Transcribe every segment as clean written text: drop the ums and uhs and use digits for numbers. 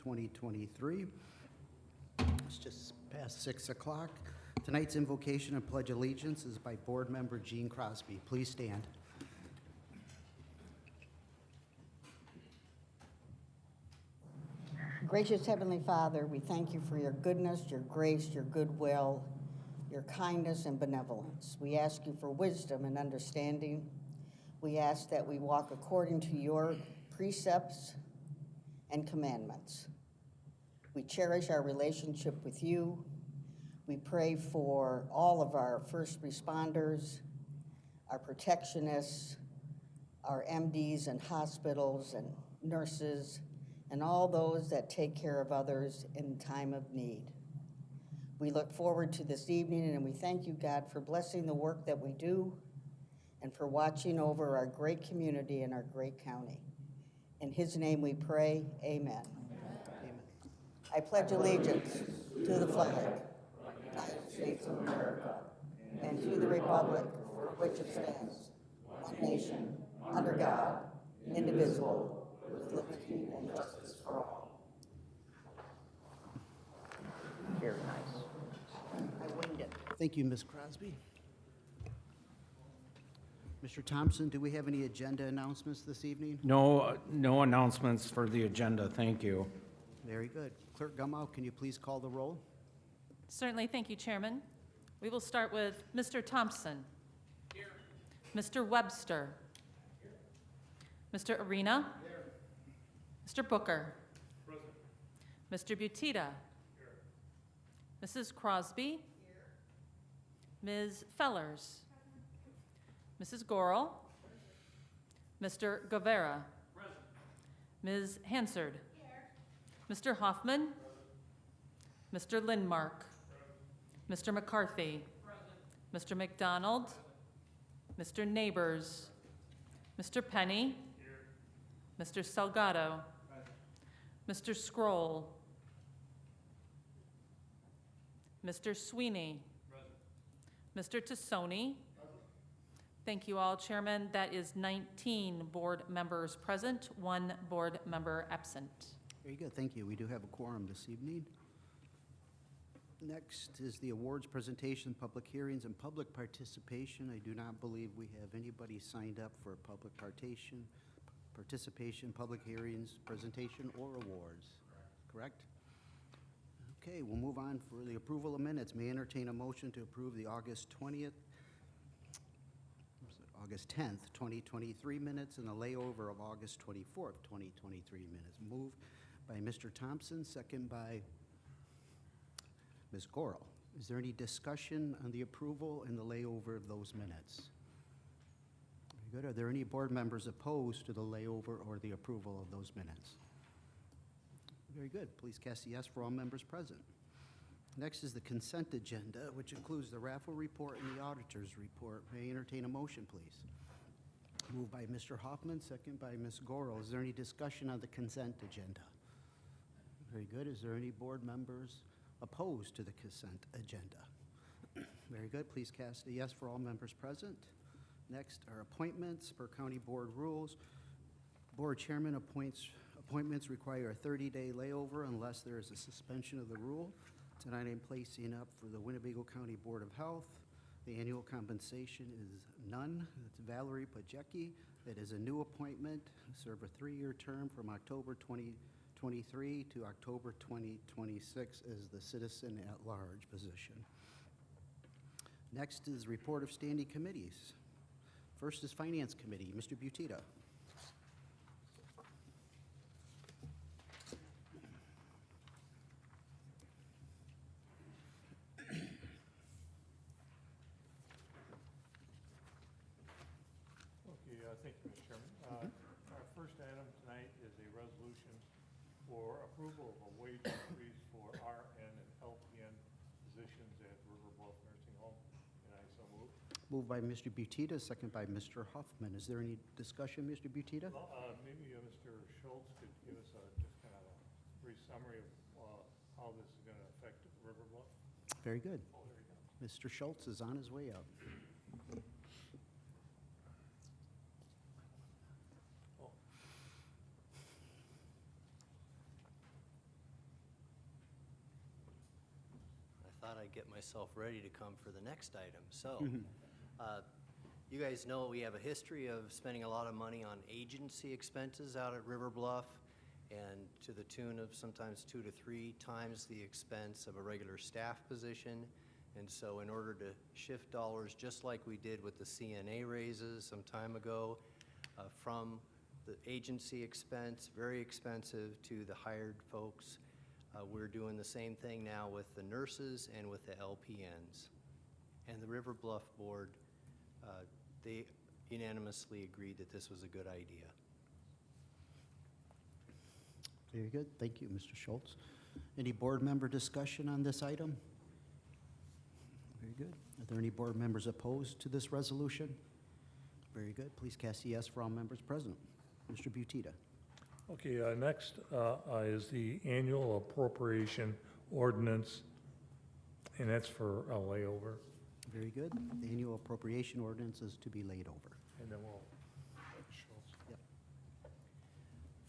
2023. It's just past 6 o'clock. Tonight's invocation and pledge allegiance is by Board Member Gene Crosby. Please stand. Gracious Heavenly Father, we thank you for your goodness, your grace, your goodwill, your kindness and benevolence. We ask you for wisdom and understanding. We ask that we walk according to your precepts and commandments. We cherish our relationship with you. We pray for all of our first responders, our protectionists, our MDs in hospitals and nurses, and all those that take care of others in time of need. We look forward to this evening, and we thank you, God, for blessing the work that we do and for watching over our great community and our great county. In his name we pray, amen. Amen. I pledge allegiance to the flag of the United States of America and to the republic for which it stands, one nation, under God, indivisible, with liberty and justice for all. Very nice. I winged it. Thank you, Ms. Crosby. Mr. Thompson, do we have any agenda announcements this evening? No announcements for the agenda. Thank you. Very good. Clerk Gummow, can you please call the roll? Certainly. Thank you, Chairman. We will start with Mr. Thompson. Here. Mr. Webster. Here. Mr. Arena. Here. Mr. Booker. Present. Mr. Butita. Here. Mrs. Crosby. Here. Ms. Fellers. Mrs. Gorel. Mr. Guevara. Present. Ms. Hansard. Here. Mr. Hoffman. Present. Mr. Lindmark. Present. Mr. McCarthy. Present. Mr. McDonald. Present. Mr. Neighbors. Mr. Penny. Here. Mr. Salgado. Present. Mr. Scroll. Mr. Sweeney. Present. Mr. Tassoni. Thank you all, Chairman. That is 19 board members present, 1 board member absent. Very good, thank you. We do have a quorum this evening. Next is the awards presentation, public hearings, and public participation. I do not believe we have anybody signed up for public participation, public hearings, presentation, or awards. Correct? Okay, we'll move on for the approval of minutes. May I entertain a motion to approve the August 10th, 2023 minutes and the layover of August 24th, 2023 minutes. Moved by Mr. Thompson, second by Ms. Gorel. Is there any discussion on the approval and the layover of those minutes? Very good. Are there any board members opposed to the layover or the approval of those minutes? Very good. Please cast a yes for all members present. Next is the consent agenda, which includes the raffle report and the auditor's report. May I entertain a motion, please? Moved by Mr. Hoffman, second by Ms. Gorel. Is there any discussion on the consent agenda? Very good. Is there any board members opposed to the consent agenda? Very good. Please cast a yes for all members present. Next are appointments per county board rules. Board chairman appointments require a 30-day layover unless there is a suspension of the rule. Tonight I'm placing up for the Winnebago County Board of Health. The annual compensation is none. It's Valerie Pajecki. That is a new appointment. Serve a 3-year term from October 2023 to October 2026 as the citizen at large position. Next is report of standing committees. First is Finance Committee. Mr. Butita. Thank you, Mr. Chairman. Our first item tonight is a resolution for approval of a wage increase for RN and LPN positions at River Bluff Nursing Home, and I so move. Moved by Mr. Butita, second by Mr. Huffman. Is there any discussion, Mr. Butita? Well, maybe Mr. Schultz could give us just kind of a brief summary of how this is going to affect River Bluff. Very good. Oh, there you go. Mr. Schultz is on his way up. thought I'd get myself ready to come for the next item. So, you guys know we have a history of spending a lot of money on agency expenses out at River Bluff, and to the tune of sometimes 2 to 3 times the expense of a regular staff position. And so in order to shift dollars, just like we did with the CNA raises some time ago, from the agency expense, very expensive, to the hired folks, we're doing the same thing now with the nurses and with the LPNs. And the River Bluff Board, they unanimously agreed that this was a good idea. Very good. Thank you, Mr. Schultz. Any board member discussion on this item? Very good. Are there any board members opposed to this resolution? Very good. Please cast a yes for all members present. Mr. Butita. Okay, next is the annual appropriation ordinance, and that's for a layover. Very good. The annual appropriation ordinance is to be laid over. And then we'll, Schultz. Yep.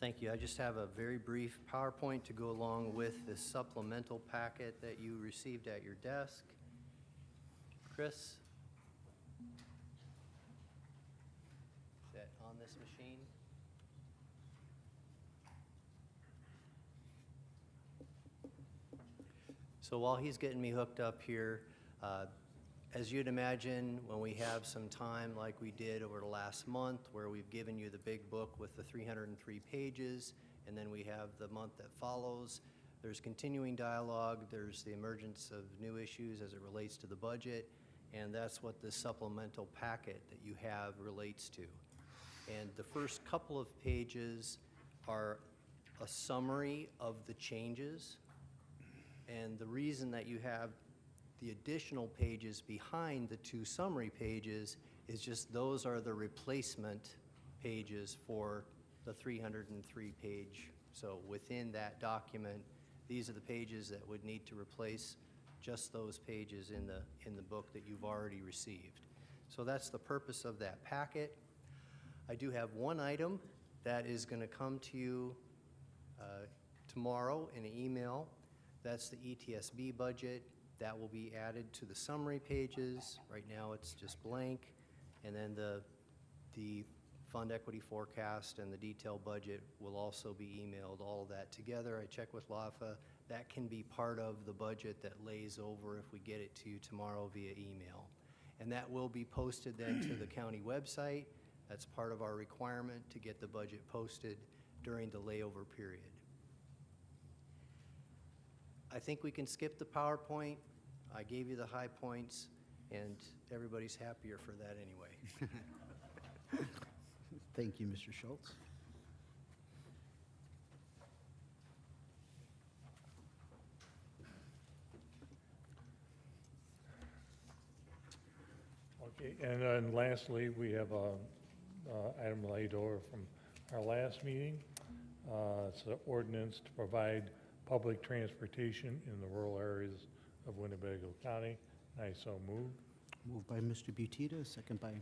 Thank you. I just have a very brief PowerPoint to go along with the supplemental packet that you received at your desk. Chris? Is that on this machine? So while he's getting me hooked up here, as you'd imagine, when we have some time like we did over the last month, where we've given you the big book with the 303 pages, and then we have the month that follows, there's continuing dialogue, there's the emergence of new issues as it relates to the budget, and that's what this supplemental packet that you have relates to. And the first couple of pages are a summary of the changes, and the reason that you have the additional pages behind the 2 summary pages is just those are the replacement pages for the 303 page. So within that document, these are the pages that would need to replace just those pages in the book that you've already received. So that's the purpose of that packet. I do have one item that is going to come to you tomorrow in an email. That's the ETSB budget. That will be added to the summary pages. Right now it's just blank. And then the fund equity forecast and the detailed budget will also be emailed, all of that together. I checked with LAFA. That can be part of the budget that lays over if we get it to you tomorrow via email. And that will be posted then to the county website. That's part of our requirement to get the budget posted during the layover period. I think we can skip the PowerPoint. I gave you the high points, and everybody's happier for that anyway. Thank you, Mr. Schultz. Okay, and then lastly, we have a item laid over from our last meeting. It's an ordinance to provide public transportation in the rural areas of Winnebago County. I so move. Moved by Mr. Butita, second by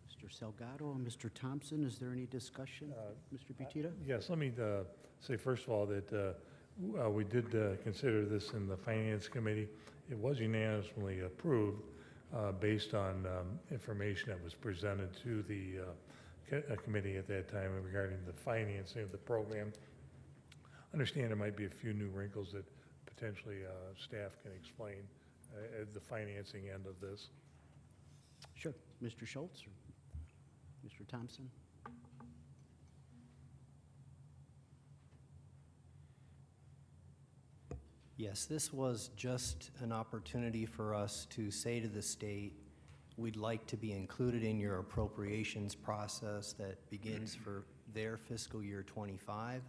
Mr. Salgado and Mr. Thompson. Is there any discussion, Mr. Butita? Yes, let me say first of all that we did consider this in the Finance Committee. It was unanimously approved based on information that was presented to the committee at that time regarding the financing of the program. Understand there might be a few new wrinkles that potentially staff can explain at the financing end of this. Sure. Mr. Schultz or Mr. Thompson? Yes, this was just an opportunity for us to say to the state, we'd like to be included in your appropriations process that begins for their fiscal year 25.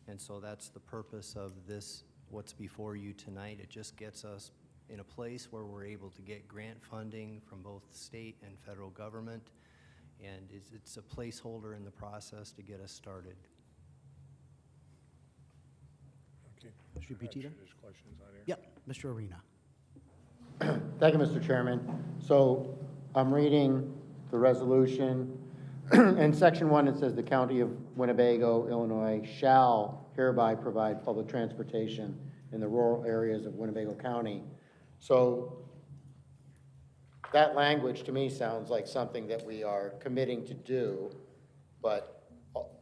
And so that's the purpose of this, what's before you tonight. It just gets us in a place where we're able to get grant funding from both state and federal government. And it's a placeholder in the process to get us started. Okay. Mr. I'm not Butita? sure there's questions on here. Yep, Mr. Arena. Thank you, Mr. Chairman. So I'm reading the resolution. In section 1, it says the County of Winnebago, Illinois shall hereby provide public transportation in the rural areas of Winnebago County. So that language to me sounds like something that we are committing to do, but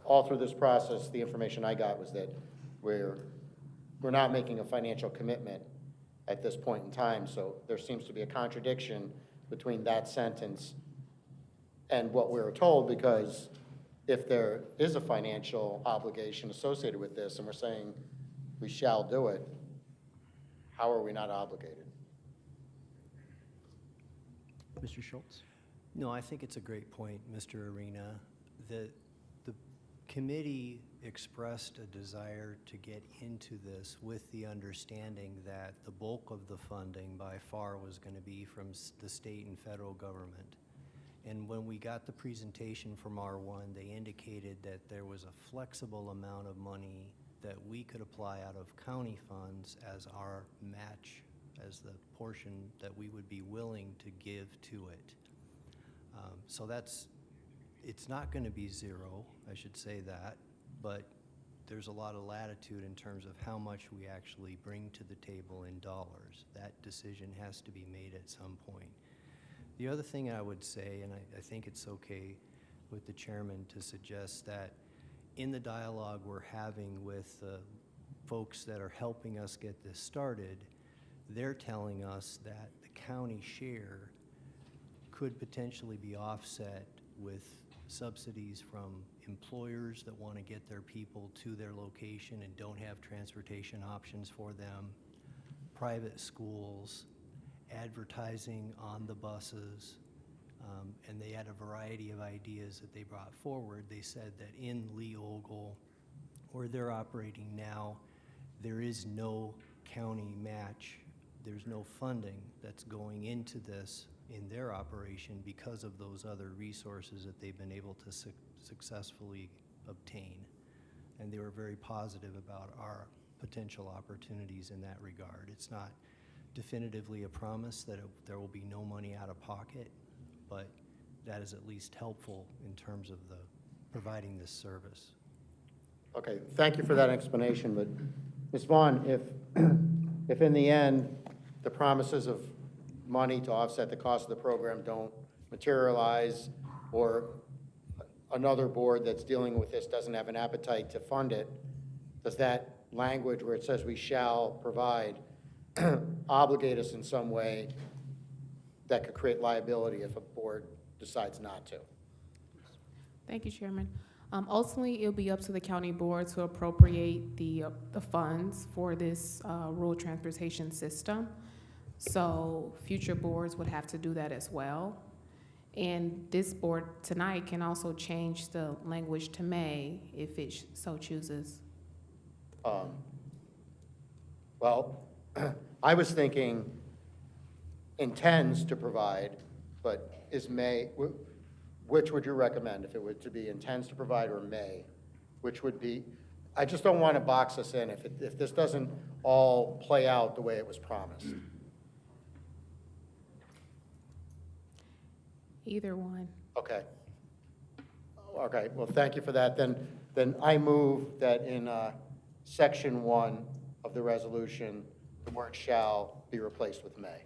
all through this process, the information I got was that we're not making a financial commitment at this point in time, so there seems to be a contradiction between that sentence and what we were told, because if there is a financial obligation associated with this, and we're saying we shall do it, how are we not obligated? Mr. Schultz? No, I think it's a great point, Mr. Arena. The committee expressed a desire to get into this with the understanding that the bulk of the funding by far was going to be from the state and federal government. And when we got the presentation from R1, they indicated that there was a flexible amount of money that we could apply out of county funds as our match, as the portion that we would be willing to give to it. So it's not going to be zero, I should say that, but there's a lot of latitude in terms of how much we actually bring to the table in dollars. That decision has to be made at some point. The other thing I would say, and I think it's okay with the chairman to suggest that in the dialogue we're having with the folks that are helping us get this started, they're telling us that the county share could potentially be offset with subsidies from employers that want to get their people to their location and don't have transportation options for them, private schools, advertising on the buses, and they had a variety of ideas that they brought forward. They said that in Lee Ogle, where they're operating now, there is no county match. There's no funding that's going into this in their operation because of those other resources that they've been able to successfully obtain. And they were very positive about our potential opportunities in that regard. It's not definitively a promise that there will be no money out of pocket, but that is at least helpful in terms of providing this service. Okay, thank you for that explanation, but Ms. Vaughn, if in the end the promises of money to offset the cost of the program don't materialize, or another board that's dealing with this doesn't have an appetite to fund it, does that language where it says we shall provide obligate us in some way that could create liability if a board decides not to? Thank you, Chairman. Ultimately, it'll be up to the county board to appropriate the funds for this rural transportation system. So future boards would have to do that as well. And this board tonight can also change the language to may if it so chooses. Well, I was thinking intends to provide, but is may, which would you recommend? If it were to be intends to provide or may, which would be, I just don't want to box us in if this doesn't all play out the way it was promised. Either one. Okay. Okay, well, thank you for that. Then I move that in section 1 of the resolution, the word shall be replaced with may.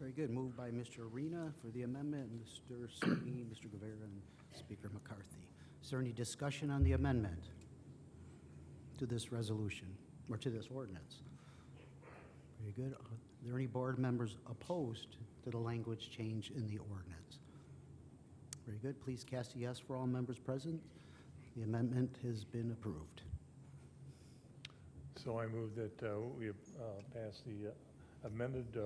Very good. Moved by Mr. Arena for the amendment, Mr. Sweeney, Mr. Guevara, and Speaker McCarthy. Is there any discussion on the amendment to this resolution, or to this ordinance? Very good. Are there any board members opposed to the language change in the ordinance? Very good. Please cast a yes for all members present. The amendment has been approved. So I move that we pass the amended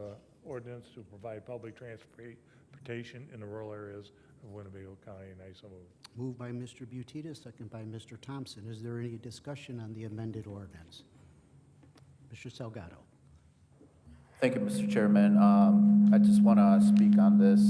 ordinance to provide public transportation in the rural areas of Winnebago County, and I so move. Moved by Mr. Butita, second by Mr. Thompson. Is there any discussion on the amended ordinance? Mr. Salgado. Thank you, Mr. Chairman. I just want to speak on this.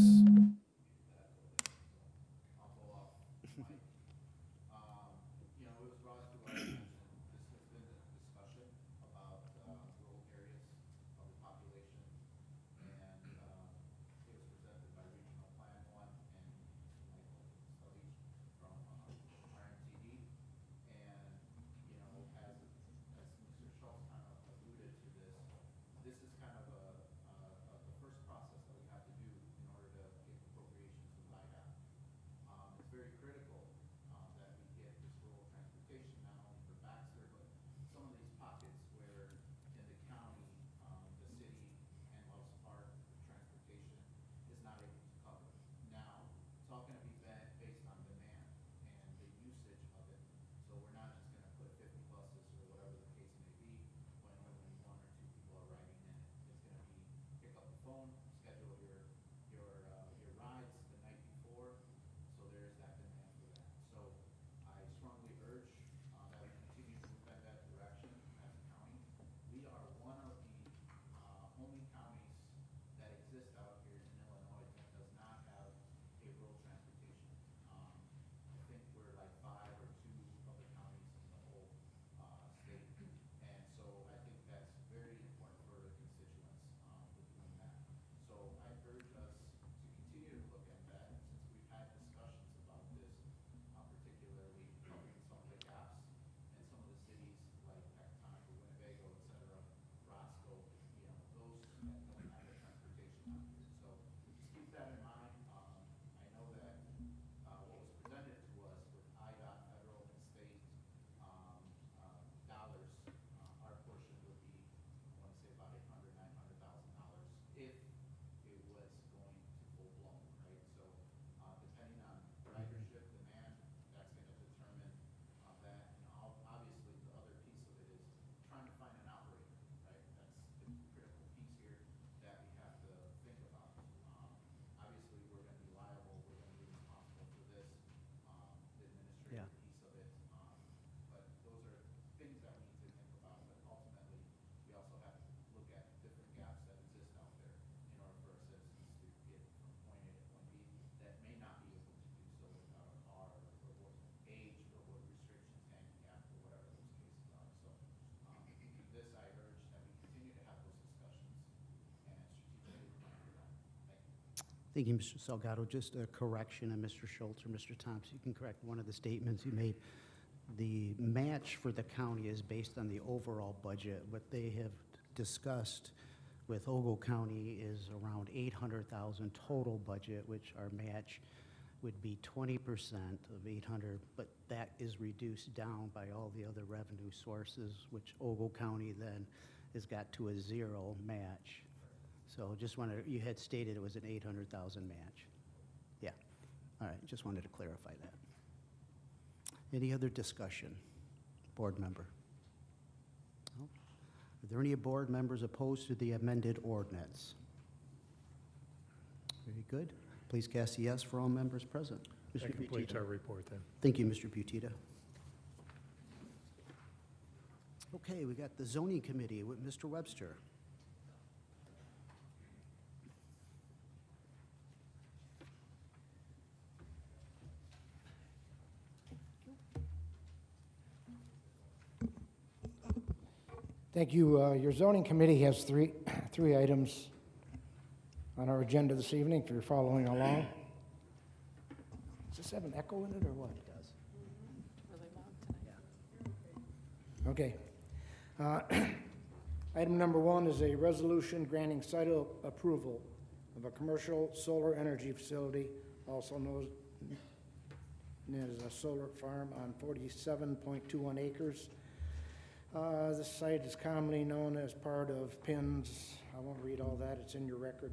Thank you, Mr. Salgado. Just a correction, and Mr. Schultz or Mr. Thompson, you can correct one of the statements you made. The match for the county is based on the overall budget. What they have discussed with Ogle County is around 800,000 total budget, which our match would be 20% of 800, but that is reduced down by all the other revenue sources, which Ogle County then has got to a zero match. So just wanted, you had stated it was an 800,000 match. Yeah, all right, just wanted to clarify that. Any other discussion? Board member? No? Are there any board members opposed to the amended ordinance? Very good. Please cast a yes for all members present. Mr. That completes Butita. our report then. Thank you, Mr. Butita. Okay, we got the zoning committee with Mr. Webster. Thank you. Your zoning committee has three items on our agenda this evening, if you're following along. Does this have an echo in it, or what? It does. Really loud tonight. Okay. Item number one is a resolution granting site approval of a commercial solar energy facility, also known as a solar farm on 47.21 acres. This site is commonly known as part of PINS. I won't read all that, it's in your record.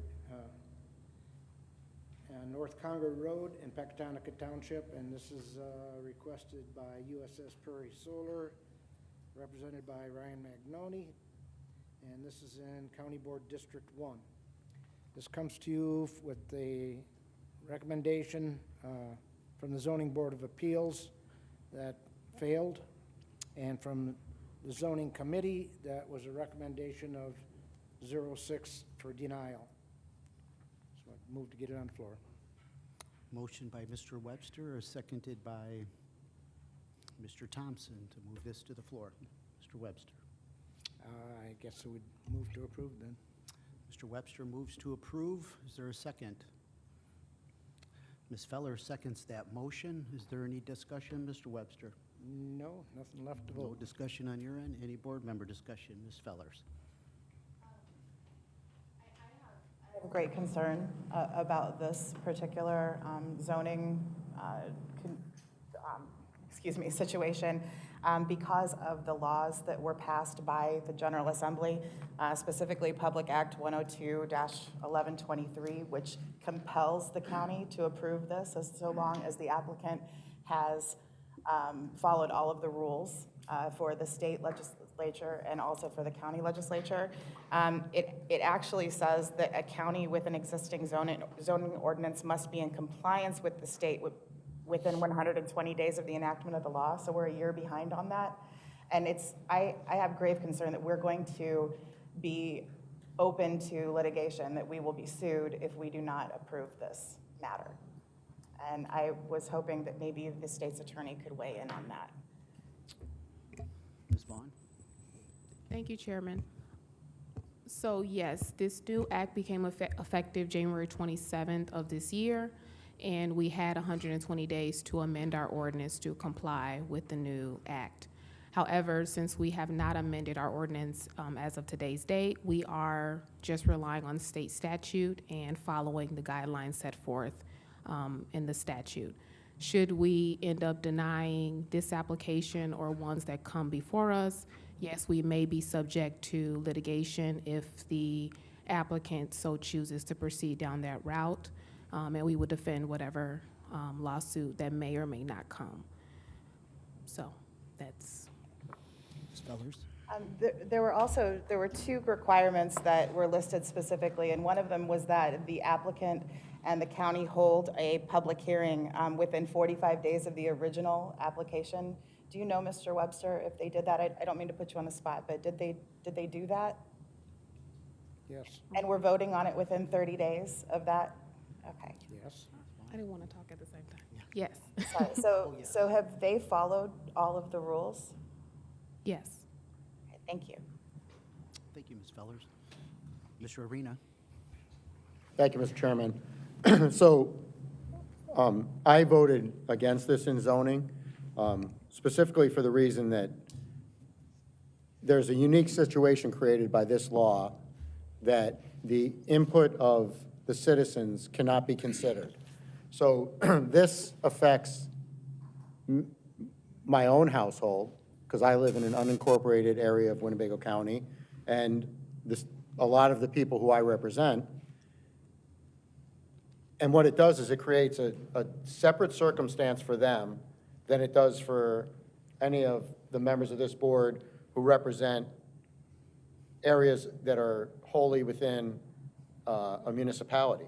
North Congo Road in Pecatonica Township, and this is requested by USS Prairie Solar, represented by Ryan Magnoni, and this is in County Board District 1. This comes to you with the recommendation from the Zoning Board of Appeals that failed, and from the Zoning Committee that was a recommendation of 0-6 for denial. So I move to get it on the floor. Motion by Mr. Webster, or seconded by Mr. Thompson to move this to the floor. Mr. Webster. I guess I would move to approve then. Mr. Webster moves to approve. Is there a second? Ms. Feller seconds that motion. Is there any discussion, Mr. Webster? No, nothing left to No vote. discussion on your end? Any board member discussion? Ms. Fellers? I have a great concern about this particular zoning, situation because of the laws that were passed by the General Assembly, specifically Public Act 102-1123, which compels the county to approve this as so long as the applicant has followed all of the rules for the state legislature and also for the county legislature. It actually says that a county with an existing zoning ordinance must be in compliance with the state within 120 days of the enactment of the law, so we're a year behind on that. And I have grave concern that we're going to be open to litigation, that we will be sued if we do not approve this matter. And I was hoping that maybe the state's attorney could weigh in on that. Ms. Vaughn? Thank you, Chairman. So yes, this new act became effective January 27th of this year, and we had 120 days to amend our ordinance to comply with the new act. However, since we have not amended our ordinance as of today's date, we are just relying on state statute and following the guidelines set forth in the statute. Should we end up denying this application or ones that come before us, yes, we may be subject to litigation if the applicant so chooses to proceed down that route, and we would defend whatever lawsuit that may or may not come. So that's. Ms. Fellers? There were two requirements that were listed specifically, and one of them was that the applicant and the county hold a public hearing within 45 days of the original application. Do you know, Mr. Webster, if they did that? I don't mean to put you on the spot, but did they do that? Yes. And we're voting on it within 30 days of that? Okay. Yes. I didn't want to talk at the same time. Yes. Sorry. So have they followed all of the rules? Yes. Okay, thank you. Thank you, Ms. Fellers. Mr. Arena? Thank you, Mr. Chairman. So I voted against this in zoning, specifically for the reason that there's a unique situation created by this law that the input of the citizens cannot be considered. So this affects my own household, because I live in an unincorporated area of Winnebago County, and a lot of the people who I represent. And what it does is it creates a separate circumstance for them than it does for any of the members of this board who represent areas that are wholly within a municipality.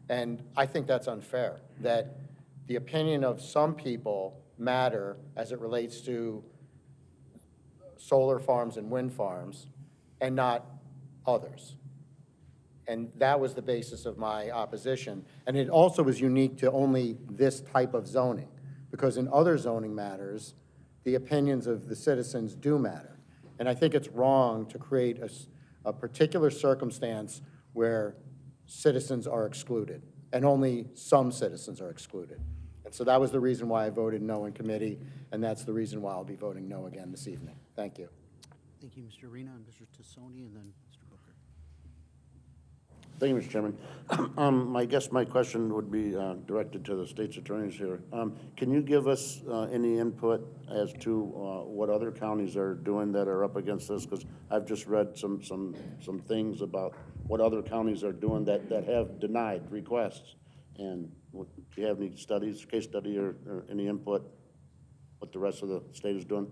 And I think that's unfair, that the opinion of some people matter as it relates to solar farms and wind farms, and not others. And that was the basis of my opposition. And it also was unique to only this type of zoning, because in other zoning matters, the opinions of the citizens do matter. And I think it's wrong to create a particular circumstance where citizens are excluded, and only some citizens are excluded. And so that was the reason why I voted no in committee, and that's the reason why I'll be voting no again this evening. Thank you. Thank you, Mr. Arena, and Mr. Tassoni, and then Mr. Booker. Thank you, Mr. Chairman. I guess my question would be directed to the state's attorneys here. Can you give us any input as to what other counties are doing that are up against this? Because I've just read some things about what other counties are doing that have denied requests. And do you have any studies, case study, or any input what the rest of the state is doing?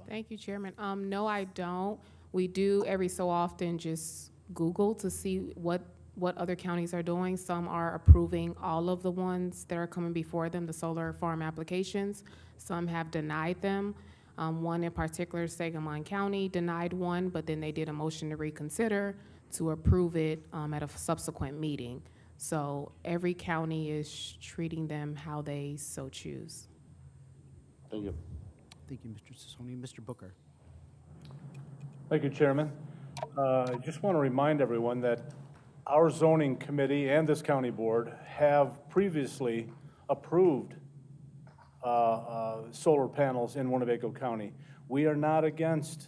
Thank you, Chairman. No, I don't. We do every so often just Google to see what other counties are doing. Some are approving all of the ones that are coming before them, the solar farm applications. Some have denied them. One in particular, Sangamon County, denied one, but then they did a motion to reconsider to approve it at a subsequent meeting. So every county is treating them how they so choose. Thank you. Thank you, Mr. Tassoni. Mr. Booker. Thank you, Chairman. I just want to remind everyone that our zoning committee and this county board have previously approved solar panels in Winnebago County. We are not against,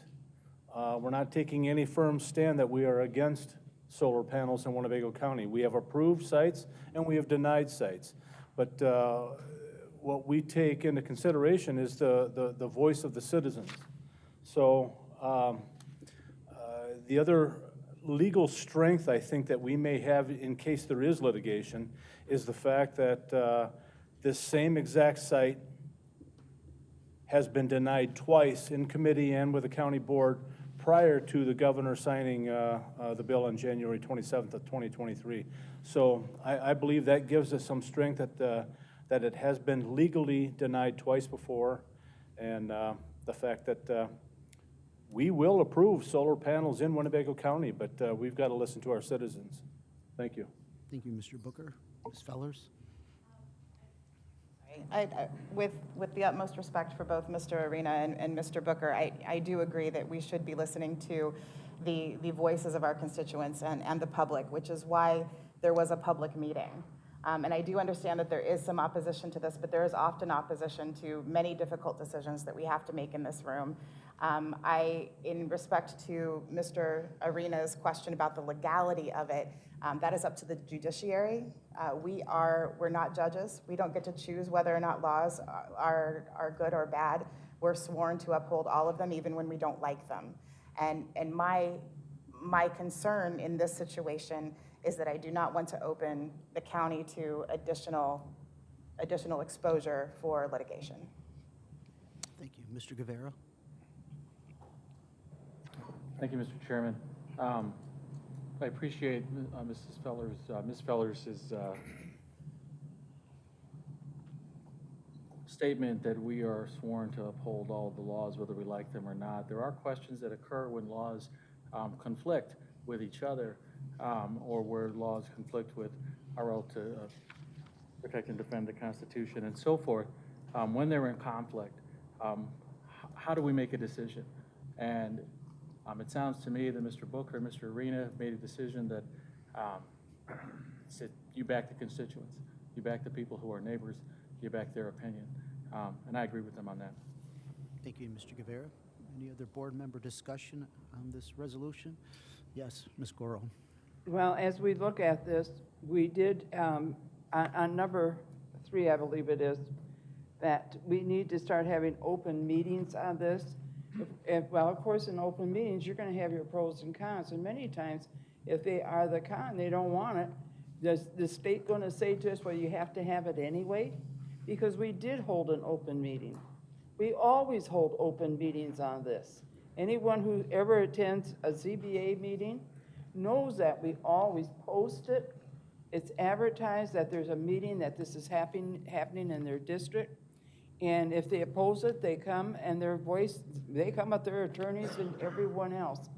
we're not taking any firm stand that we are against solar panels in Winnebago County. We have approved sites and we have denied sites. But what we take into consideration is the voice of the citizens. So the other legal strength I think that we may have in case there is litigation is the fact that this same exact site has been denied twice in committee and with the county board prior to the governor signing the bill on January 27th of 2023. So I believe that gives us some strength that it has been legally denied twice before, and the fact that we will approve solar panels in Winnebago County, but we've got to listen to our citizens. Thank you. Thank you, Mr. Booker. Ms. Fellers? With the utmost respect for both Mr. Arena and Mr. Booker, I do agree that we should be listening to the voices of our constituents and the public, which is why there was a public meeting. And I do understand that there is some opposition to this, but there is often opposition to many difficult decisions that we have to make in this room. In respect to Mr. Arena's question about the legality of it, that is up to the judiciary. We're not judges. We don't get to choose whether or not laws are good or bad. We're sworn to uphold all of them, even when we don't like them. And my concern in this situation is that I do not want to open the county to additional exposure for litigation. Thank you. Mr. Guevara? Thank you, Mr. Chairman. I appreciate Ms. Fellers' statement that we are sworn to uphold all of the laws, whether we like them or not. There are questions that occur when laws conflict with each other, or where laws conflict with our role to protect and defend the Constitution and so forth. When they're in conflict, how do we make a decision? And it sounds to me that Mr. Booker and Mr. Arena have made a decision that you back the constituents, you back the people who are neighbors, you back their opinion. And I agree with them on that. Thank you, Mr. Guevara. Any other board member discussion on this resolution? Yes, Ms. Goro. Well, as we look at this, we did, on number 3, I believe it is, that we need to start having open meetings on this. Well, of course, in open meetings, you're going to have your pros and cons, and many times, if they are the con, they don't want it, does the state going to say to us, well, you have to have it anyway? Because we did hold an open meeting. We always hold open meetings on this. Anyone who ever attends a ZBA meeting knows that we always post it. It's advertised that there's a meeting, that this is happening in their district. And if they oppose it, they come and they come with their attorneys and everyone else.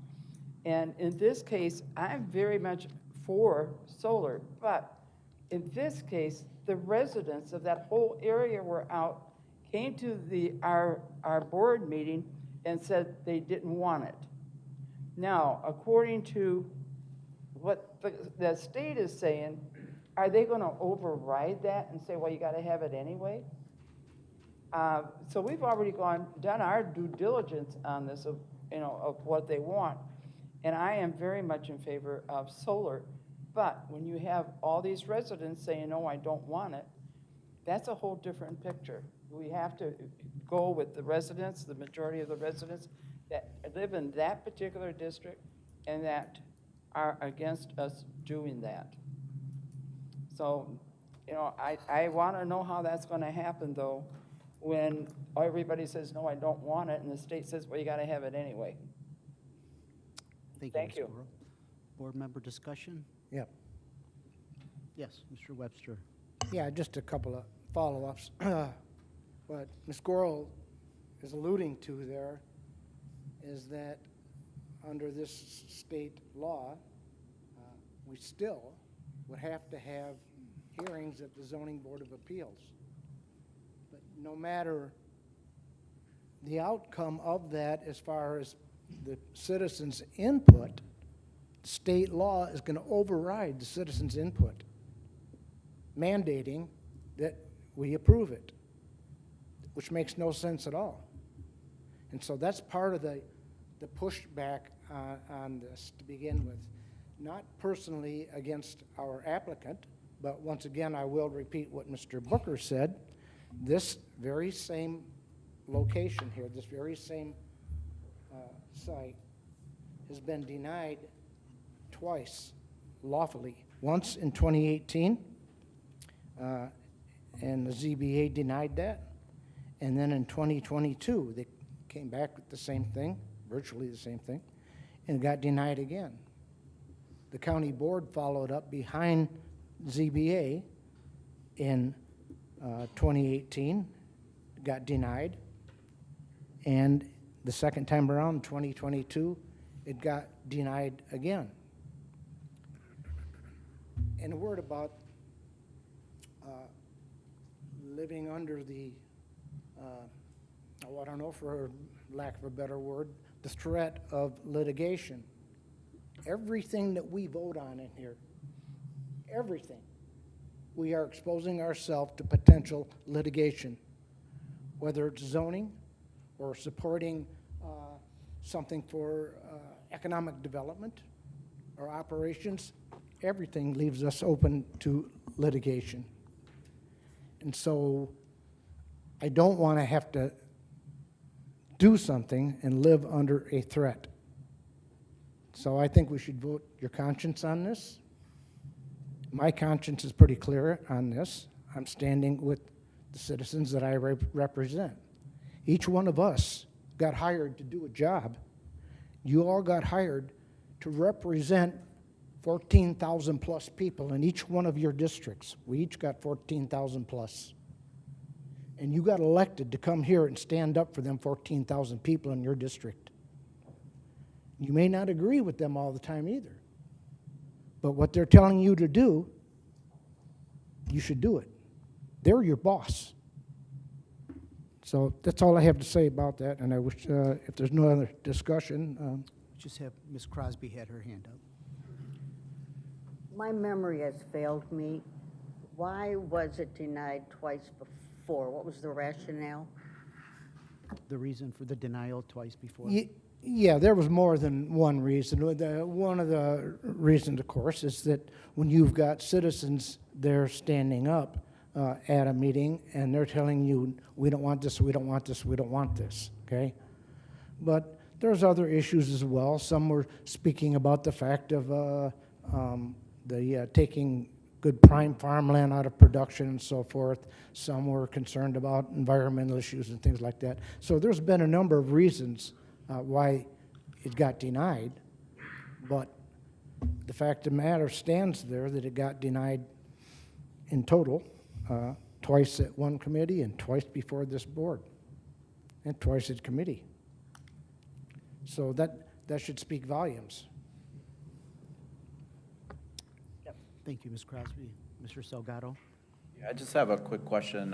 And in this case, I'm very much for solar, but in this case, the residents of that whole area were out, came to our board meeting and said they didn't want it. Now, according to what the state is saying, are they going to override that and say, well, you got to have it anyway? So we've already done our due diligence on this of what they want. And I am very much in favor of solar. But when you have all these residents saying, no, I don't want it, that's a whole different picture. We have to go with the residents, the majority of the residents that live in that particular district and that are against us doing that. So, I want to know how that's going to happen, though, when everybody says, no, I don't want it, and the state says, well, you got to have it anyway. Thank you, Ms. Goro. Board member discussion? Yep. Yes, Mr. Webster. Yeah, just a couple of follow-ups. What Ms. Goro is alluding to there is that under this state law, we still would have to have hearings at the Zoning Board of Appeals. But no matter the outcome of that as far as the citizens' input, state law is going to override the citizens' input, mandating that we approve it, which makes no sense at all. And so that's part of the pushback on this to begin with. Not personally against our applicant, but once again, I will repeat what Mr. Booker said. This very same location here, this very same site has been denied twice lawfully. Once in 2018, and the ZBA denied that. And then in 2022, they came back with the same thing, virtually the same thing, and got denied again. The county board followed up behind ZBA in 2018, got denied, and the second time around, 2022, it got denied again. And a word about living under the, I don't know, for lack of a better word, the threat of litigation. Everything that we vote on in here, everything, we are exposing ourselves to potential litigation, whether it's zoning or supporting something for economic development or operations. Everything leaves us open to litigation. And so I don't want to have to do something and live under a threat. So I think we should vote your conscience on this. My conscience is pretty clear on this. I'm standing with the citizens that I represent. Each one of us got hired to do a job. You all got hired to represent 14,000 plus people in each one of your districts. We each got 14,000 plus. And you got elected to come here and stand up for them 14,000 people in your district. You may not agree with them all the time either. But what they're telling you to do, you should do it. They're your boss. So that's all I have to say about that, and I wish, if there's no other discussion. Just have Ms. Crosby had her hand up. My memory has failed me. Why was it denied twice before? What was the rationale? The reason for the denial twice before? Yeah, there was more than one reason. One of the reasons, of course, is that when you've got citizens there standing up at a meeting and they're telling you, we don't want this, we don't want this, we don't want this, okay? But there's other issues as well. Some were speaking about the fact of taking good prime farmland out of production and so forth. Some were concerned about environmental issues and things like that. So there's been a number of reasons why it got denied, but the fact of the matter stands there that it got denied in total, twice at one committee and twice before this board, and twice at committee. So that should speak volumes. Thank you, Ms. Crosby. Mr. Salgado? Yeah, I just have a quick question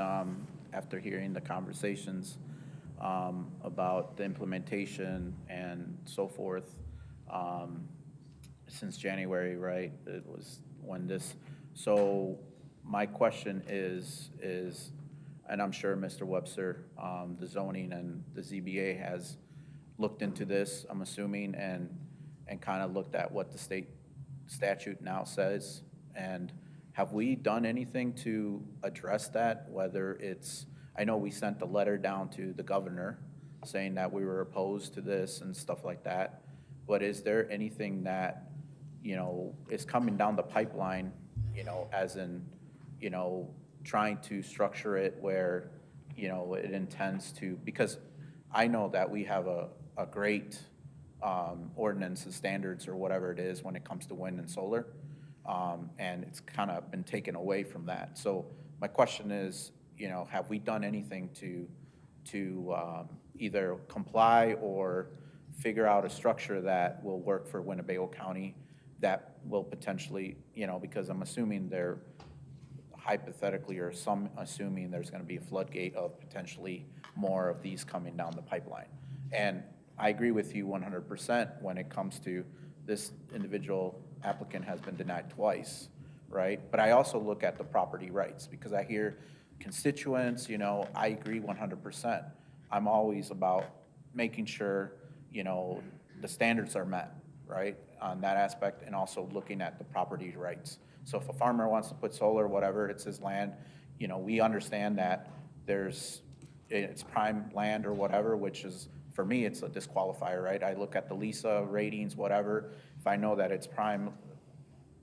after hearing the conversations about the implementation and so forth. Since January, right? It was when this. So my question is, and I'm sure Mr. Webster, the zoning and the ZBA has looked into this, I'm assuming, and kind of looked at what the state statute now says. And have we done anything to address that? Whether it's, I know we sent a letter down to the governor saying that we were opposed to this and stuff like that. But is there anything that, is coming down the pipeline, as in, trying to structure it where, it intends to, because I know that we have a great ordinance and standards or whatever it is when it comes to wind and solar. And it's kind of been taken away from that. So my question is, have we done anything to either comply or figure out a structure that will work for Winnebago County that will potentially, because I'm assuming they're hypothetically, or some assuming there's going to be a floodgate of potentially more of these coming down the pipeline. And I agree with you 100% when it comes to this individual applicant has been denied twice, right? But I also look at the property rights because I hear constituents, I agree 100%. I'm always about making sure, the standards are met, right, on that aspect, and also looking at the property rights. So if a farmer wants to put solar, whatever, it's his land, we understand that it's prime land or whatever, which is, for me, it's a disqualifier, right? I look at the LISA ratings, whatever. If I know that it's prime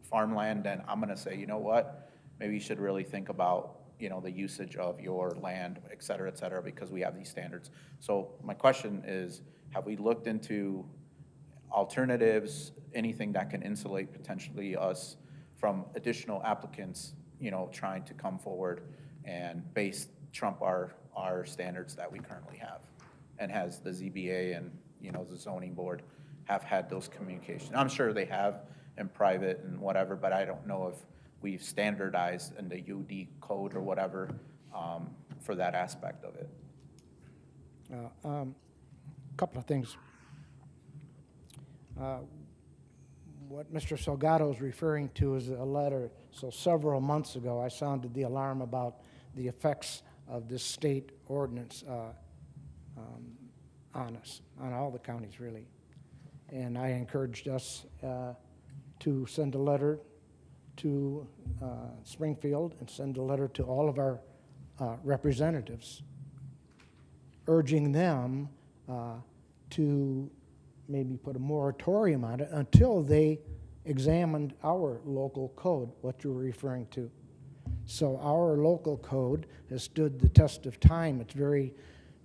farmland, then I'm gonna say, you know what? Maybe you should really think about, the usage of your land, et cetera, because we have these standards. So my question is, have we looked into alternatives, anything that can insulate potentially us from additional applicants, trying to come forward and trump our standards that we currently have? And has the ZBA and, the zoning board have had those communications? I'm sure they have in private and whatever, but I don't know if we've standardized in the UD code or whatever for that aspect of it. Couple of things. What Mr. Salgado is referring to is a letter. So several months ago, I sounded the alarm about the effects of this state ordinance on us, on all the counties, really. And I encouraged us to send a letter to Springfield and send a letter to all of our representatives, urging them to maybe put a moratorium on it until they examined our local code, what you're referring to. So our local code has stood the test of time. It's very,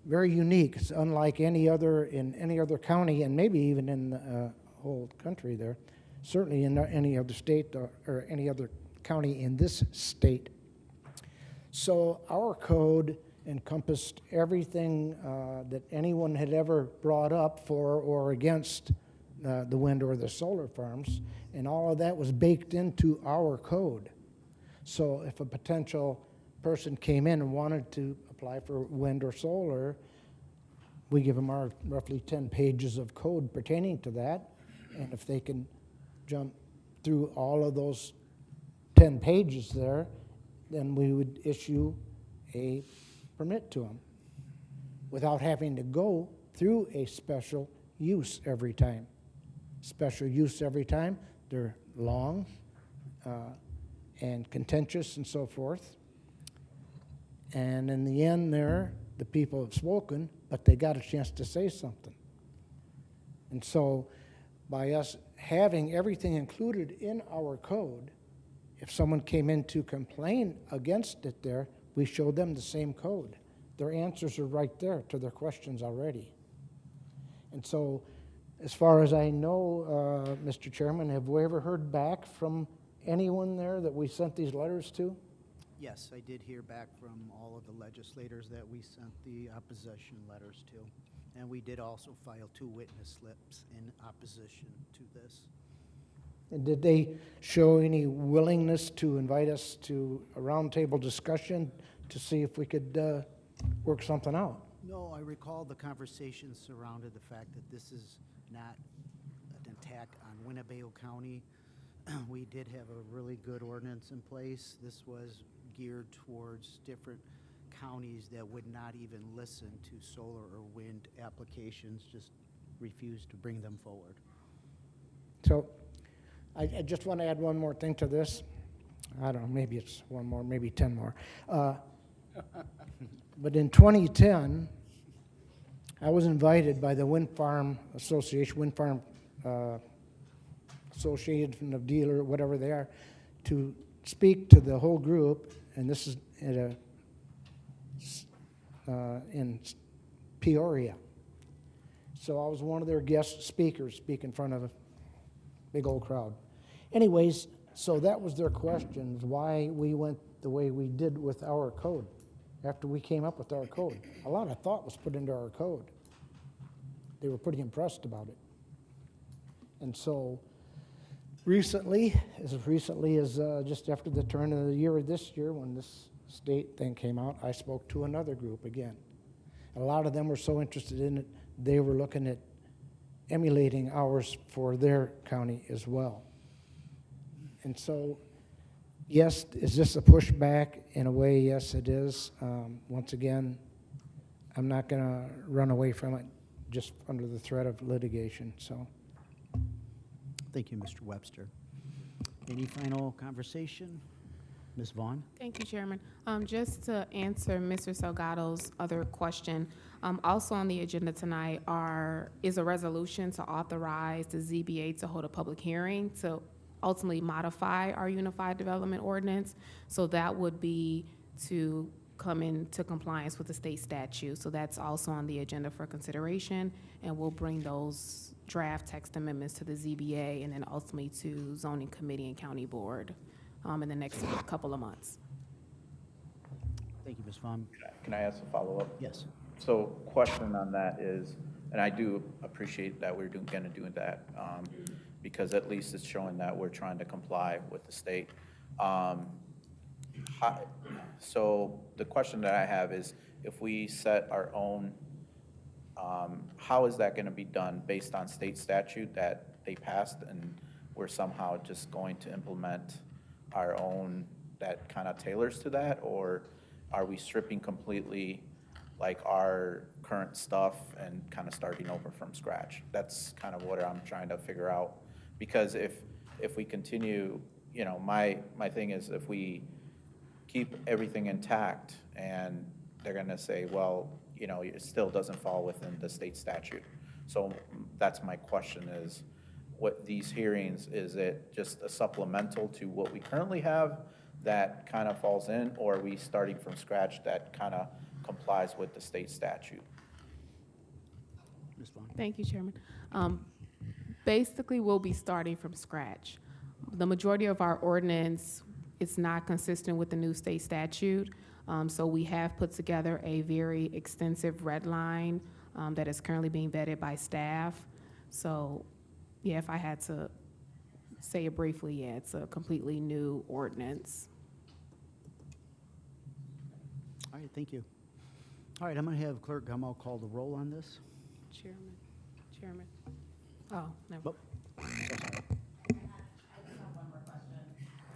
very unique. It's unlike any other in any other county, and maybe even in the whole country there. Certainly in any other state or any other county in this state. So our code encompassed everything that anyone had ever brought up for or against the wind or the solar farms, and all of that was baked into our code. So if a potential person came in and wanted to apply for wind or solar, we give them our roughly 10 pages of code pertaining to that, and if they can jump through all of those 10 pages there, then we would issue a permit to them without having to go through a special use every time. Special use every time, they're long and contentious and so forth. And in the end there, the people have spoken, but they got a chance to say something. And so by us having everything included in our code, if someone came in to complain against it there, we showed them the same code. Their answers are right there to their questions already. And so, as far as I know, Mr. Chairman, have we ever heard back from anyone there that we sent these letters to? Yes, I did hear back from all of the legislators that we sent the opposition letters to. And we did also file 2 witness slips in opposition to this. And did they show any willingness to invite us to a roundtable discussion to see if we could work something out? No, I recall the conversation surrounded the fact that this is not an attack on Winnebago County. We did have a really good ordinance in place. This was geared towards different counties that would not even listen to solar or wind applications, just refused to bring them forward. So I just want to add one more thing to this. I don't know, maybe it's one more, maybe 10 more. But in 2010, I was invited by the Wind Farm Association, Wind Farm Association of Dealer, whatever they are, to speak to the whole group, and this is at in Peoria. So I was one of their guest speakers, speak in front of a big old crowd. Anyways, so that was their questions, why we went the way we did with our code, after we came up with our code. A lot of thought was put into our code. They were pretty impressed about it. And so recently as just after the turn of the year this year, when this state thing came out, I spoke to another group again. A lot of them were so interested in it, they were looking at emulating ours for their county as well. And so, yes, is this a pushback? In a way, yes, it is. Once again, I'm not going to run away from it just under the threat of litigation. So, Thank you, Mr. Webster. Any final conversation? Ms. Vaughn? Thank you, Chairman. Just to answer Mr. Salgado's other question, also on the agenda tonight is a resolution to authorize the ZBA to hold a public hearing to ultimately modify our Unified Development Ordinance. So that would be to come into compliance with the state statute. So that's also on the agenda for consideration, and we'll bring those draft text amendments to the ZBA and then ultimately to Zoning Committee and County Board in the next couple of months. Thank you, Ms. Vaughn. Can I ask a follow-up? Yes. So question on that is, and I do appreciate that we're gonna do that, because at least it's showing that we're trying to comply with the state. So the question that I have is, if we set our own, how is that gonna be done based on state statute that they passed, and we're somehow just going to implement our own that kind of tailors to that? Or are we stripping completely like our current stuff and kind of starting over from scratch? That's kind of what I'm trying to figure out. Because if we continue, you know, my thing is, if we keep everything intact and they're gonna say, well, you know, it still doesn't fall within the state statute. So that's my question is, what these hearings, is it just a supplemental to what we currently have that kind of falls in, or are we starting from scratch that kind of complies with the state statute? Ms. Vaughn? Thank you, Chairman. Basically, we'll be starting from scratch. The majority of our ordinance is not consistent with the new state statute. So we have put together a very extensive red line that is currently being vetted by staff. So, yeah, if I had to say it briefly, yeah, it's a completely new ordinance. All right, thank you. All right, I'm going to have Clerk Gummel call the roll on this. Chairman. Oh, never. Oh, so sorry.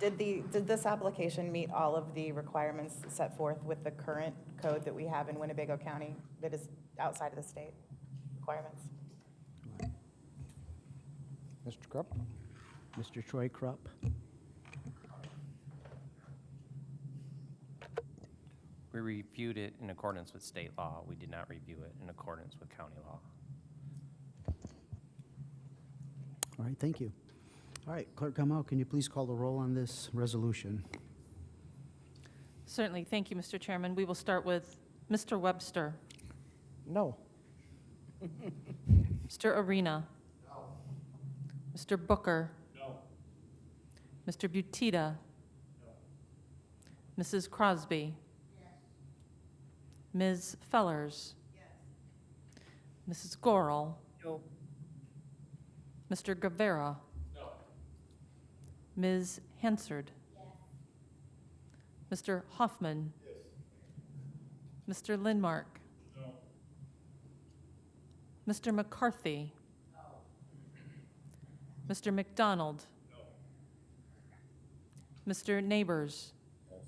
Did this application meet all of the requirements set forth with the current code that we have in Winnebago County that is outside of the state requirements? Mr. Krupp? Mr. Troy Krupp? We reviewed it in accordance with state law. We did not review it in accordance with county law. All right, thank you. All right, Clerk Kamal, can you please call the roll on this resolution? Certainly. Thank you, Mr. Chairman. We will start with Mr. Webster. No. Mr. Arena. No. Mr. Booker. No. Mr. Butita. No. Mrs. Crosby. Yes. Ms. Fellers. Yes. Mrs. Gorel. No. Mr. Guevara. No. Ms. Hansard. Yes. Mr. Hoffman. Yes. Mr. Lindmark. No. Mr. McCarthy. No. Mr. McDonald. No. Mr. Neighbors. Yes.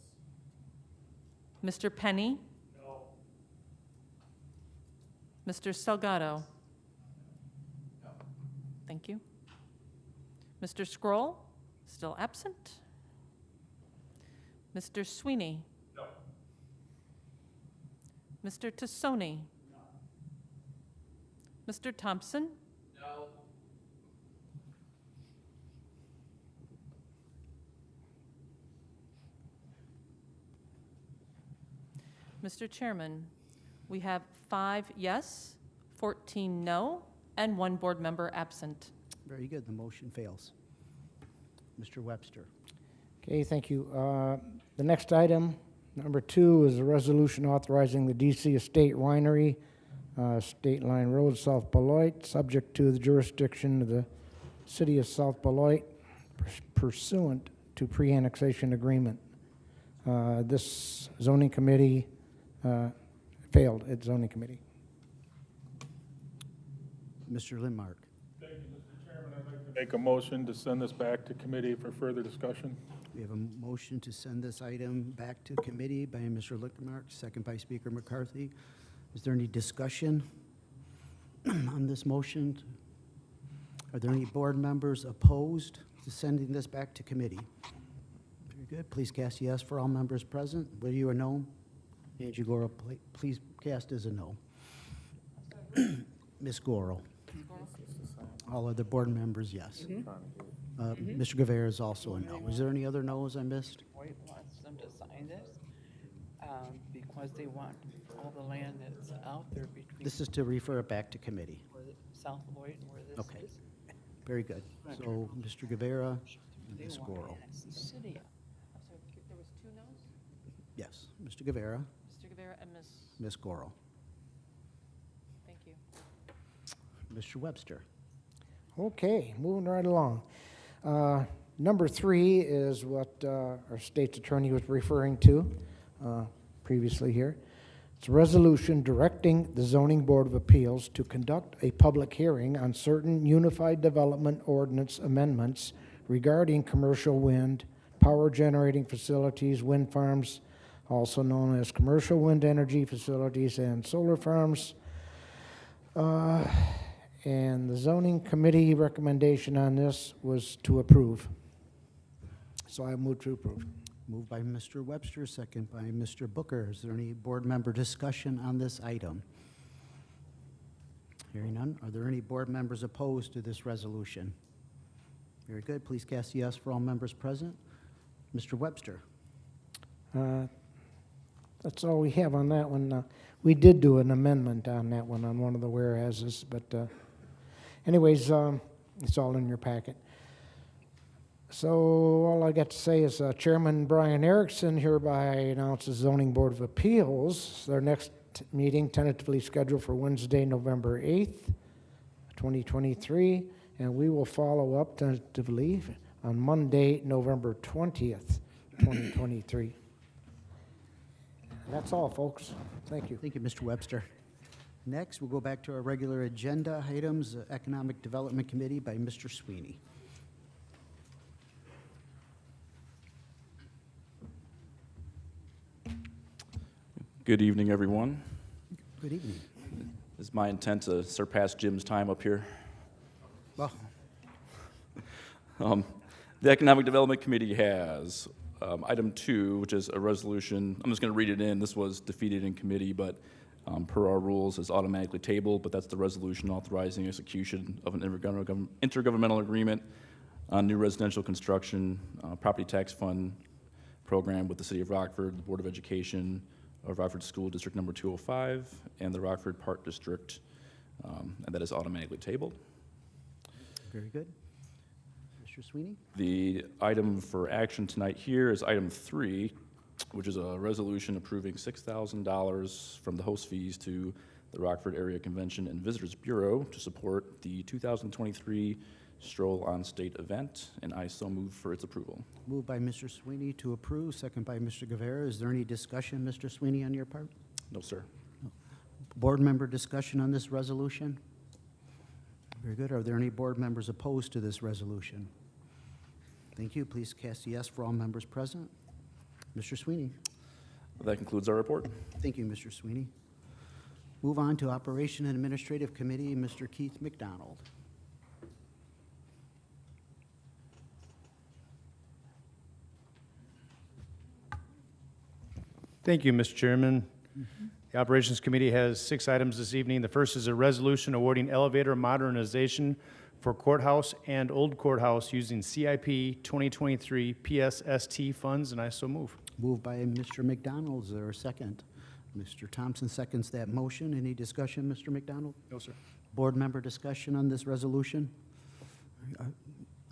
Mr. Penny. No. Mr. Salgado. No. Thank you. Mr. Scroll, still absent. Mr. Sweeney. No. Mr. Tassoni. No. Mr. Thompson. No. Mr. Chairman, we have 5 yes, 14 no, and 1 board member absent. Very good, the motion fails. Mr. Webster. Okay, thank you. The next item, number 2, is a resolution authorizing the DC Estate Winery, State Line Road, South Beloit, subject to the jurisdiction of the City of South Beloit pursuant to pre-annexation agreement. This zoning committee failed at zoning committee. Mr. Lindmark. Thank you, Mr. Chairman. I'd like to make a motion to send this back to committee for further discussion. We have a motion to send this item back to committee by Mr. Lindmark, second by Speaker McCarthy. Is there any discussion on this motion? Are there any board members opposed to sending this back to committee? Very good. Please cast yes for all members present. Whether you or no, Angie Gorel, please cast as a no. Ms. Gorel. All other board members, yes. Mr. Guevara is also a no. Is there any other no's I missed? Beloit wants them to sign this because they want all the land that's out there between. This is to refer it back to committee. South Beloit and where this Okay. is. Very good. So, Mr. Guevara and They Ms. want Gorel. to annex the city. So there was 2 no's? Yes, Mr. Guevara, Mr. Guevara and Ms. Ms. Gorel. Thank you. Mr. Webster. Okay, moving right along. Number 3 is what our state's attorney was referring to previously here. It's a resolution directing the Zoning Board of Appeals to conduct a public hearing on certain Unified Development Ordinance amendments regarding commercial wind, power generating facilities, wind farms, also known as commercial wind energy facilities and solar farms. And the zoning committee recommendation on this was to approve. So I move to approve. Moved by Mr. Webster, second by Mr. Booker. Is there any board member discussion on this item? Hearing none. Are there any board members opposed to this resolution? Very good. Please cast yes for all members present. Mr. Webster. That's all we have on that one. We did do an amendment on that one on one of the whereases, but anyways, it's all in your packet. So all I got to say is Chairman Brian Erickson hereby announces Zoning Board of Appeals, their next meeting tentatively scheduled for Wednesday, November 8th, 2023, and we will follow up tentatively on Monday, November 20th, 2023. That's all, folks. Thank you. Thank you, Mr. Webster. Next, we'll go back to our regular agenda items, Economic Development Committee by Mr. Sweeney. Good evening, everyone. Good evening. It's my intent to surpass Jim's time up here. Well, The Economic Development Committee has item 2, which is a resolution. I'm just going to read it in. This was defeated in committee, but per our rules is automatically tabled, but that's the resolution authorizing execution of an intergovernmental agreement on new residential construction, property tax fund program with the City of Rockford, the Board of Education of Rockford School District Number 205, and the Rockford Park District, and that is automatically tabled. very good. Mr. Sweeney? The item for action tonight here is item 3, which is a resolution approving $6,000 from the host fees to the Rockford Area Convention and Visitors Bureau to support the 2023 Stroll on State event, and I so move for its approval. Moved by Mr. Sweeney to approve, second by Mr. Guevara. Is there any discussion, Mr. Sweeney, on your part? No, sir. Board member discussion on this resolution? Very good. Are there any board members opposed to this resolution? Thank you. Please cast a yes for all members present. Mr. Sweeney? That concludes our report. Thank you, Mr. Sweeney. Move on to Operation and Administrative Committee, Mr. Keith McDonald. Thank you, Mr. Chairman. The Operations Committee has 6 items this evening. The first is a resolution awarding elevator modernization for courthouse and old courthouse using CIP 2023 PSST funds, and I so move. Moved by Mr. McDonald. Is there a second? Mr. Thompson seconds that motion. Any discussion, Mr. McDonald? No, sir. Board member discussion on this resolution? Are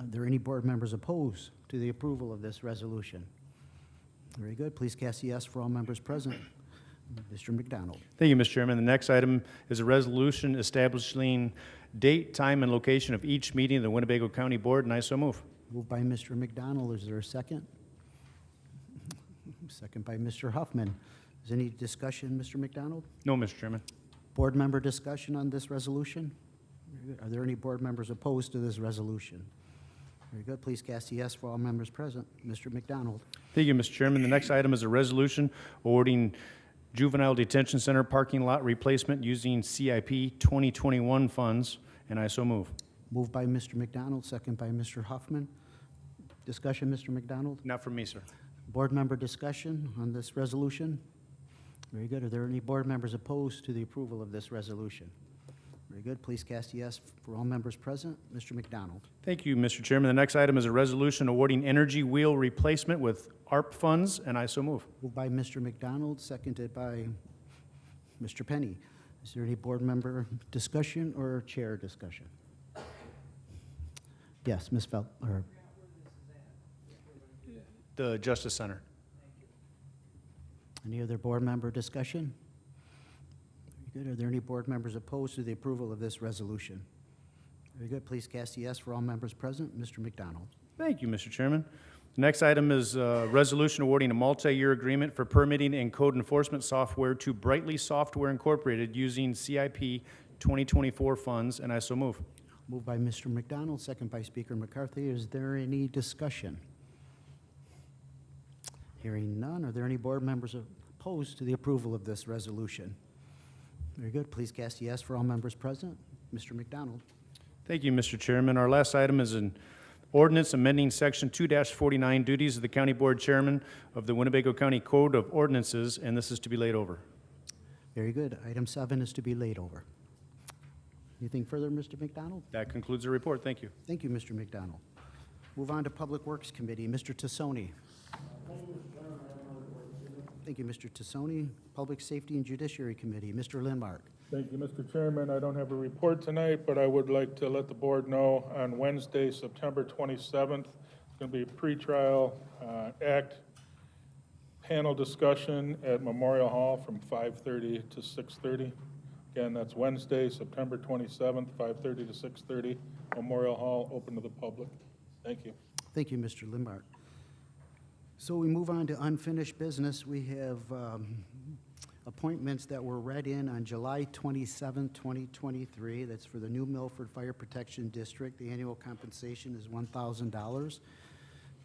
there any board members opposed to the approval of this resolution? Very good. Please cast a yes for all members present. Mr. McDonald. Thank you, Mr. Chairman. The next item is a resolution establishing date, time, and location of each meeting of the Winnebago County Board, and I so move. Moved by Mr. McDonald. Is there a second? Second by Mr. Huffman. Is any discussion, Mr. McDonald? No, Mr. Chairman. Board member discussion on this resolution? Very good. Are there any board members opposed to this resolution? Very good. Please cast a yes for all members present. Mr. McDonald. Thank you, Mr. Chairman. The next item is a resolution awarding juvenile detention center parking lot replacement using CIP 2021 funds, and I so move. Moved by Mr. McDonald, second by Mr. Huffman. Discussion, Mr. McDonald? Not from me, sir. Board member discussion on this resolution? Very good. Are there any board members opposed to the approval of this resolution? Very good. Please cast a yes for all members present. Mr. McDonald. Thank you, Mr. Chairman. The next item is a resolution awarding energy wheel replacement with ARP funds, and I so move. Moved by Mr. McDonald, seconded by Mr. Penny. Is there any board member discussion or chair discussion? Yes, Ms. or The Justice Center. any other board member discussion? Very good. Are there any board members opposed to the approval of this resolution? Very good. Please cast a yes for all members present. Mr. McDonald. Thank you, Mr. Chairman. The next item is a resolution awarding a multi-year agreement for permitting and code enforcement software to Brightly Software Incorporated using CIP 2024 funds, and I so move. Moved by Mr. McDonald, second by Speaker McCarthy. Is there any discussion? Hearing none, are there any board members opposed to the approval of this resolution? Very good. Please cast a yes for all members present. Mr. McDonald. Thank you, Mr. Chairman. Our last item is an ordinance amending Section 2-49 duties of the County Board Chairman of the Winnebago County Code of Ordinances, and this is to be laid over. Very good. Item 7 is to be laid over. Anything further, Mr. McDonald? That concludes the report. Thank you. Thank you, Mr. McDonald. Move on to Public Works Committee. Mr. Tassoni. Thank you, Mr. Tassoni. Public Safety and Judiciary Committee. Mr. Lindmark. Thank you, Mr. Chairman. I don't have a report tonight, but I would like to let the board know on Wednesday, September 27th, it's going to be a pretrial act panel discussion at Memorial Hall from 5:30 to 6:30. Again, that's Wednesday, September 27th, 5:30 to 6:30, Memorial Hall, open to the public. Thank you. Thank you, Mr. Lindmark. So we move on to unfinished business. We have appointments that were read in on July 27, 2023. That's for the New Milford Fire Protection District. The annual compensation is $1,000.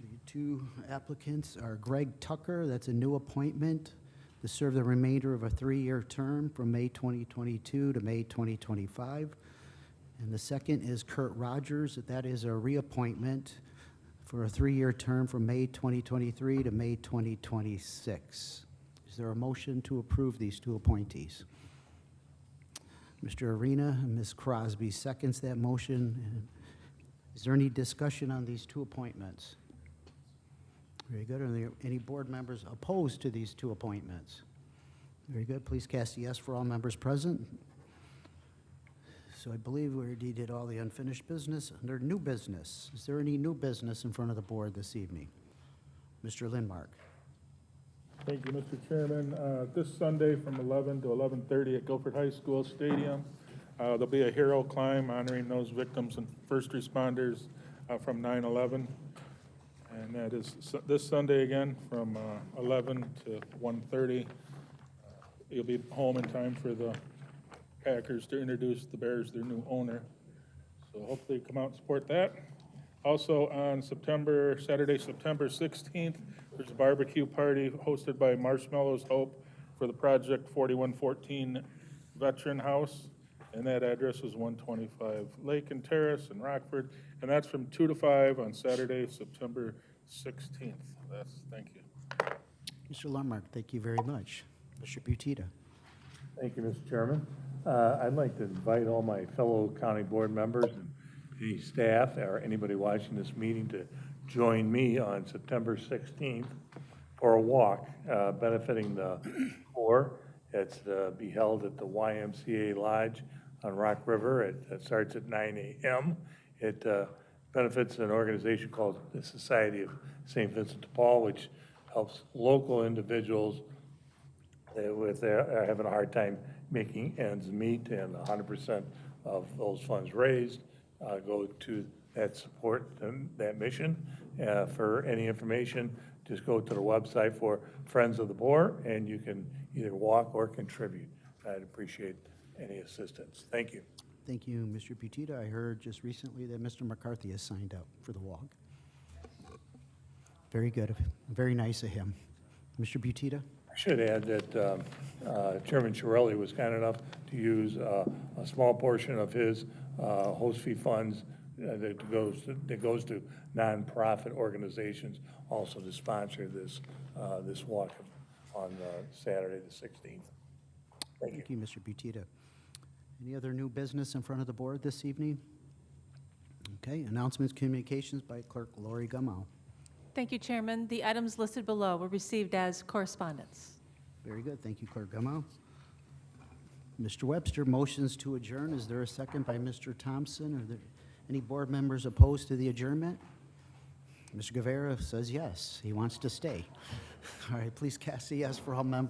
The two applicants are Greg Tucker, that's a new appointment, to serve the remainder of a 3-year term from May 2022 to May 2025. And the second is Kurt Rogers. That is a reappointment for a 3-year term from May 2023 to May 2026. Is there a motion to approve these two appointees? Mr. Arena and Ms. Crosby seconds that motion. Is there any discussion on these two appointments? Very good. Are there any board members opposed to these two appointments? Very good. Please cast a yes for all members present. So I believe we already did all the unfinished business. Under new business, is there any new business in front of the board this evening? Mr. Lindmark. Thank you, Mr. Chairman. This Sunday from 11 to 11:30 at Guilford High School Stadium, there'll be a hero climb honoring those victims and first responders from 9/11. And that is this Sunday again from 11 to 1:30. You'll be home in time for the Packers to introduce the Bears, their new owner. So hopefully come out and support that. Also on Saturday, September 16th, there's a barbecue party hosted by Marshmallows Hope for the Project 4114 Veteran House. And that address is 125 Lake and Terrace in Rockford. And that's from 2 to 5 on Saturday, September 16th. Thank you. Mr. Lindmark, thank you very much. Mr. Butita. Thank you, Mr. Chairman. I'd like to invite all my fellow county board members and the staff or anybody watching this meeting to join me on September 16th for a walk benefiting the poor. It's to be held at the YMCA Lodge on Rock River. It starts at 9 a.m. It benefits an organization called the Society of St. Vincent de Paul, which helps local individuals having a hard time making ends meet, and 100% of those funds raised go to that support that mission. For any information, just go to the website for Friends of the Poor, and you can either walk or contribute. I'd appreciate any assistance. Thank you. Thank you, Mr. Butita. I heard just recently that Mr. McCarthy has signed up for the walk. Very good. Very nice of him. Mr. Butita? I should add that Chairman Chiarelli was kind enough to use a small portion of his host fee funds that goes to nonprofit organizations also to sponsor this walk on Saturday the 16th. Thank you, Mr. Butita. Any other new business in front of the board this evening? Okay, announcements, communications by Clerk Lori Gummow. Thank you, Chairman. The items listed below were received as correspondence. Very good. Thank you, Clerk Gummow. Mr. Webster, motions to adjourn. Is there a second by Mr. Thompson? Are there any board members opposed to the adjournment? Mr. Guevara says yes. He wants to stay. All right, please cast a yes for all members.